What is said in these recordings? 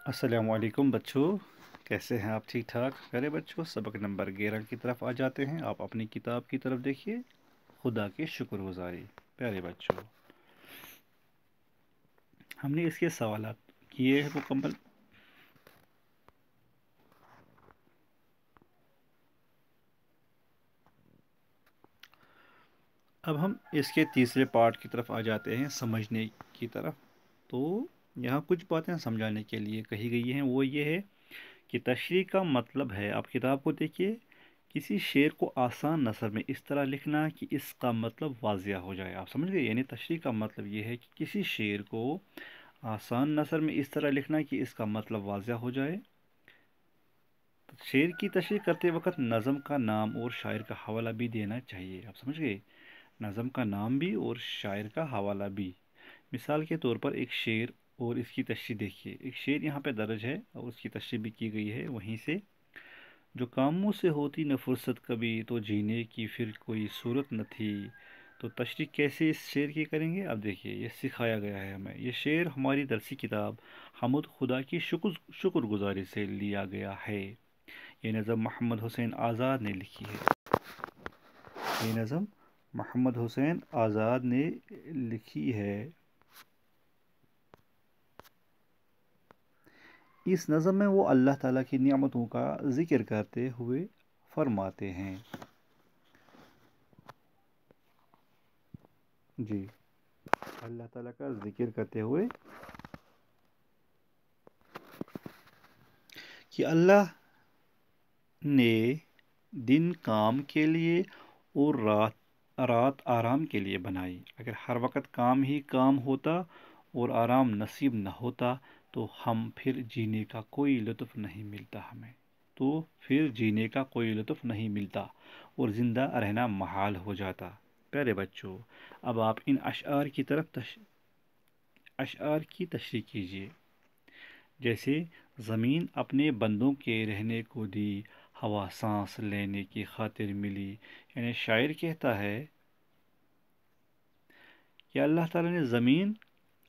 अस्सलाम वालेकुम बच्चों। कैसे हैं आप? ठीक ठाक? प्यारे बच्चों, सबक नंबर 11 की तरफ आ जाते हैं। आप अपनी किताब की तरफ देखिए। खुदा की शुक्रगुजारी। प्यारे बच्चों, हमने इसके सवालात किए हैं मुकम्मल। अब हम इसके तीसरे पार्ट की तरफ आ जाते हैं, समझने की तरफ। तो यहाँ कुछ बातें समझाने के लिए कही गई हैं। वो ये है कि तशरीह का मतलब है, आप किताब को देखिए, किसी शेर को आसान नसर में इस तरह लिखना कि इसका मतलब वाज़िया हो जाए। आप समझ गए? यानी तशरीह का मतलब ये है कि किसी शेर को आसान नसर में इस तरह लिखना कि इसका मतलब वाज़िया हो जाए। तो शेर की तशरीह करते वक्त नज़म का नाम और शायर का हवाला भी देना चाहिए। आप समझ गए? नज़म का नाम भी और शायर का हवाला भी। मिसाल के तौर पर एक शेर और इसकी तशरीह देखिए। एक शेर यहाँ पे दर्ज है और उसकी तशरीह भी की गई है वहीं से। जो कामों से होती न फुर्सत कभी, तो जीने की फिर कोई सूरत न थी। तो तशरीह कैसे इस शेर की करेंगे? अब देखिए, ये सिखाया गया है हमें। ये शेर हमारी दरसी किताब हमुद खुदा की शुक्रगुजारी से लिया गया है। ये नज़म मोहम्मद हुसैन आज़ाद ने लिखी है। ये नज़म मोहम्मद हुसैन आज़ाद ने लिखी है। इस नज़म में वो अल्लाह ताला की नियामतों का ज़िक्र करते हुए फरमाते हैं। जी, अल्लाह ताला का ज़िक्र करते हुए कि अल्लाह ने दिन काम के लिए और रात रात आराम के लिए बनाई। अगर हर वक्त काम ही काम होता और आराम नसीब न होता तो हम फिर जीने का कोई लुत्फ़ नहीं मिलता हमें। तो फिर जीने का कोई लुत्फ़ नहीं मिलता और ज़िंदा रहना महाल हो जाता। प्यारे बच्चों, अब आप इन अशआर की तशरीह कीजिए। जैसे ज़मीन अपने बंदों के रहने को दी, हवा सांस लेने की खातिर मिली। यानी शायर कहता है कि अल्लाह ताला ने ज़मीन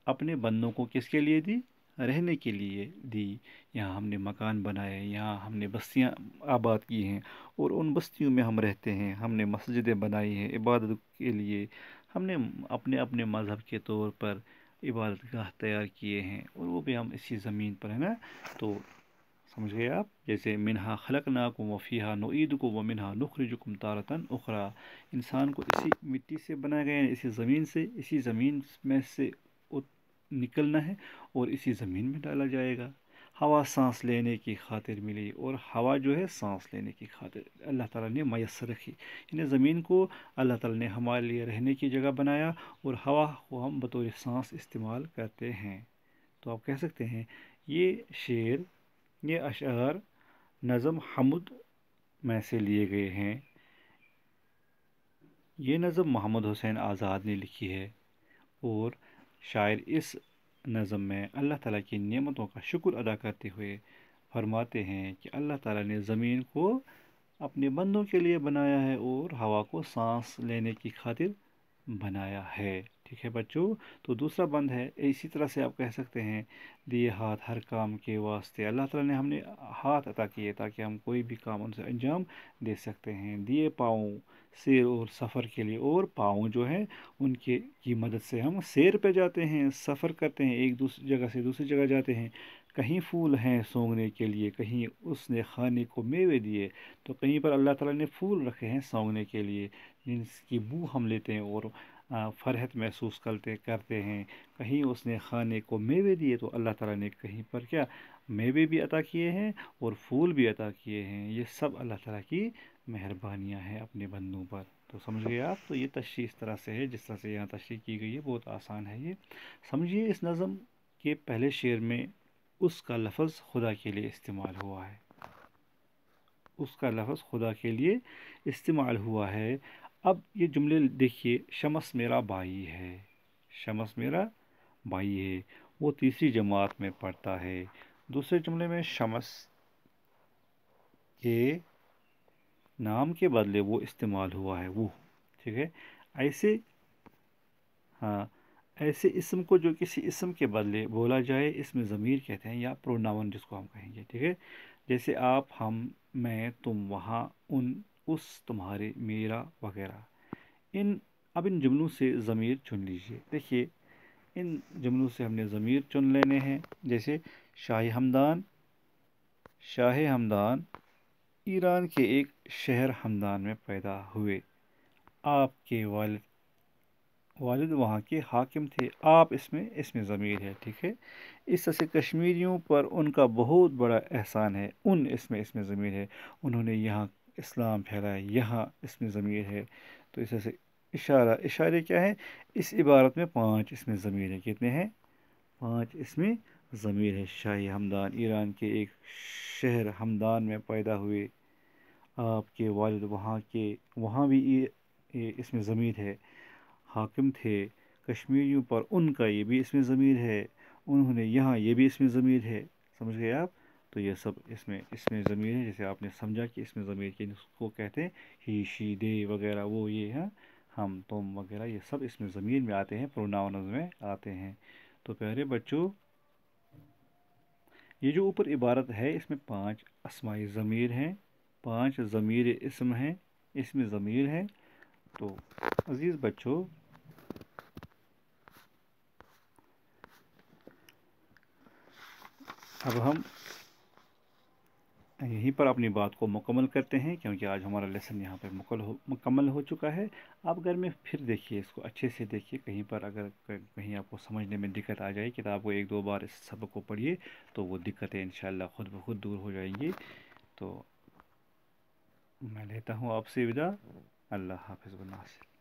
अपने बंदों को किसके लिए दी? रहने के लिए दी। यहाँ हमने मकान बनाए, यहाँ हमने बस्तियाँ आबाद की हैं और उन बस्तियों में हम रहते हैं। हमने मस्जिदें बनाई हैं इबादत के लिए। हमने अपने अपने मज़हब के तौर पर इबादत गाह तैयार किए हैं और वो भी हम इसी ज़मीन पर है ना। तो समझ गए आप? जैसे मिनहा खलकनाकुम व फीहा नुईदुकुम व मिनहा नुखरिजुकुम तारतन उखरा। इंसान को इसी मिट्टी से बनाया गया है, इसी ज़मीन से, इसी ज़मीन में से निकलना है और इसी ज़मीन में डाला जाएगा। हवा सांस लेने की खातिर मिली और हवा जो है सांस लेने की खातिर अल्लाह ताला ने मैसर रखी। यानी ज़मीन को अल्लाह ताला ने हमारे लिए रहने की जगह बनाया और हवा को हम बतौर सांस इस्तेमाल करते हैं। तो आप कह सकते हैं ये शेर, ये अशआर नज़म हमुद में से लिए गए हैं। ये नज़म मोहम्मद हुसैन आज़ाद ने लिखी है और शायर इस नज़म में अल्लाह ताला की नेमतों का शुक्र अदा करते हुए फरमाते हैं कि अल्लाह ताला ने ज़मीन को अपने बंदों के लिए बनाया है और हवा को सांस लेने की खातिर बनाया है। ठीक है बच्चों? तो दूसरा बंद है, इसी तरह से आप कह सकते हैं दिए हाथ हर काम के वास्ते। अल्लाह ताला ने हमने हाथ अता किए ताकि हम कोई भी काम उनसे अंजाम दे सकते हैं। दिए पाँव सैर और सफ़र के लिए, और पाँव जो है उनके की मदद से हम सैर पे जाते हैं, सफ़र करते हैं, एक दूसरी जगह से दूसरी जगह जाते हैं। कहीं फूल हैं सूंघने के लिए, कहीं उसने खाने को मेवे दिए। तो कहीं पर अल्लाह ताला ने फूल रखे हैं सूंघने के लिए जिनकी बू हम लेते हैं और फ़रहत महसूस करते हैं। कहीं उसने खाने को मेवे दिए तो अल्लाह ताला ने कहीं पर क्या मेवे भी अता किए हैं और फूल भी अता किए हैं। ये सब अल्लाह ताला की मेहरबानियाँ हैं अपने बंदों पर। तो समझ गए आप? तो ये तशरीह इस तरह से है जिस तरह से यहाँ तशरीह की गई है, बहुत आसान है ये। समझिए, इस नज़म के पहले शेर में उसका लफ्ज़ खुदा के लिए इस्तेमाल हुआ है। उसका लफ्ज़ खुदा के लिए इस्तेमाल हुआ है। अब ये जुमले देखिए, शमस मेरा भाई है, शमस मेरा भाई है, वो तीसरी जमात में पढ़ता है। दूसरे जुमले में शमस के नाम के बदले वो इस्तेमाल हुआ है वो। ठीक है? ऐसे, हाँ, ایسے اسم کو جو کسی اسم کے بدلے بولا جائے اس میں ضمیر کہتے ہیں، یا پروناؤن جس کو ہم کہیں گے، ٹھیک ہے؟ جیسے آپ، ہم، میں، تم، وہاں، ان، اس، تمہارے، میرا وغیرہ۔ ان اب ان جملوں سے ضمیر چن لیجئے۔ دیکھیے ان جملوں سے ہم نے ضمیر چن لینے ہیں، جیسے شاہ ہمدان۔ شاہ ہمدان ایران کے ایک شہر ہمدان میں پیدا ہوئے۔ آپ کے والد وہاں کے حاکم تھے۔ آپ اس میں ضمیر ہے، ٹھیک ہے؟ اس طرح سے کشمیریوں پر ان کا بہت بڑا احسان ہے۔ ان اس میں ضمیر ہے، انہوں نے یہاں اسلام پھیلایا، یہاں اس میں ضمیر ہے۔ تو اس طرح سے اشارے کیا ہے؟ اس عبارت میں 5 اس میں ضمیر ہے۔ کتنے ہیں؟ 5 اس میں ضمیر ہے۔ شاہ ہمدان ایران کے ایک شہر ہمدان میں پیدا ہوئے۔ آپ کے والد وہاں بھی اس میں ضمیر ہے، حاکم تھے۔ کشمیریوں پر ان کا یہ بھی اس میں ضمیر ہے، انہوں نے یہاں یہ بھی اس میں ضمیر ہے۔ سمجھ گئے آپ؟ تو یہ سب اس میں ضمیر ہے، جیسے آپ نے سمجھا کہ اس میں ضمیر کے اس کو کہتے ہیں ہی، شی، دے وغیرہ، وہ یہ ہیں، ہم، تم وغیرہ، یہ سب اس میں ضمیر میں آتے ہیں، پروناؤنز میں آتے ہیں۔ تو پیارے بچوں، یہ جو اوپر عبارت ہے اس میں 5 اسمائی ضمیر ہیں، 5 ضمیر اسم ہیں، اس میں ضمیر ہے۔ تو عزیز بچوں، اب ہم یہیں پر اپنی بات کو مکمل کرتے ہیں، کیونکہ آج ہمارا لیسن یہاں پہ مکمل ہو چکا ہے۔ آپ گھر میں پھر دیکھیے، اس کو اچھے سے دیکھیے، کہیں پر اگر کہیں آپ کو سمجھنے میں دقت آ جائے، کتاب کو 1-2 بار اس سبق کو پڑھیے تو وہ دقتیں انشاءاللہ خود بخود دور ہو جائیں گی۔ تو میں لیتا ہوں آپ سے وداع۔ اللہ حافظ و ناصر۔